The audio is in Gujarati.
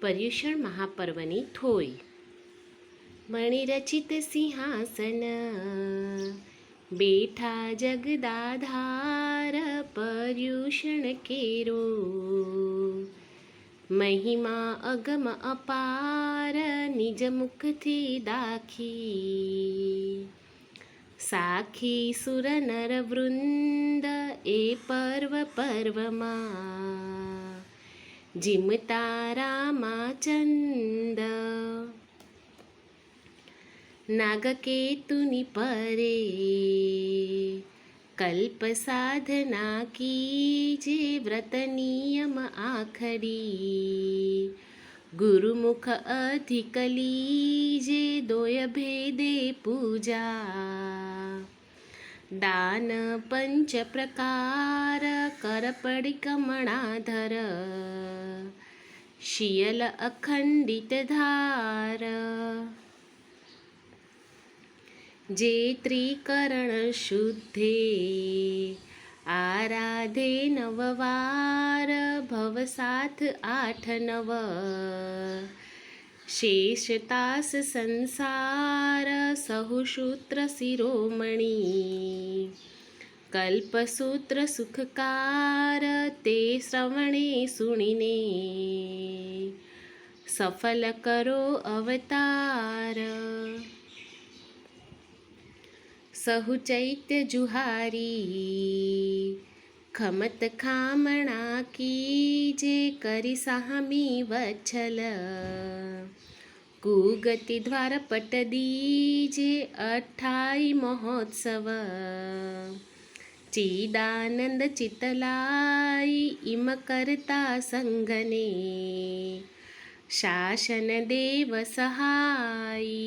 पर्युषण महापर्वनी थोय. मणिरचित सिंहासन बेठा जगदाधार पर्युषण केरो. महिमा अगम अपार निज मुखથી દાખી. સાખી સુર નર વૃંદ એ પર્વમાં જીમતા રામાચંદ. નાગકેતુની પરે કલ્પ સાધના કીજે. વ્રત નિયમ આખડી ગુરુમુખ અધિક લીજે. દોય ભેદે પૂજા દાન પંચ પ્રકાર. કર પડી કમળાધર શિયલ અખંડિત ધાર. જે ત્રિકરણ શુદ્ધે આરાધે નવવાર. ભવસાથ 8 9 શેષતાસ સંસાર. સહુસૂત્ર શિરોમણી કલ્પસૂત્ર સુખકાર. તે શ્રવણે સુણીને સફલ કરો અવતાર. સહુ ચૈત્ય જુહારી ખમત ખામણા કીજે. કરી સામી વચ્છલ કુગતિ દ્વારપટ દીજે. 28 મહોત્સવ ચિદાનંદ ચિતલાઈ. ઇમ કરતા સંઘને શાસન દેવ સહાય.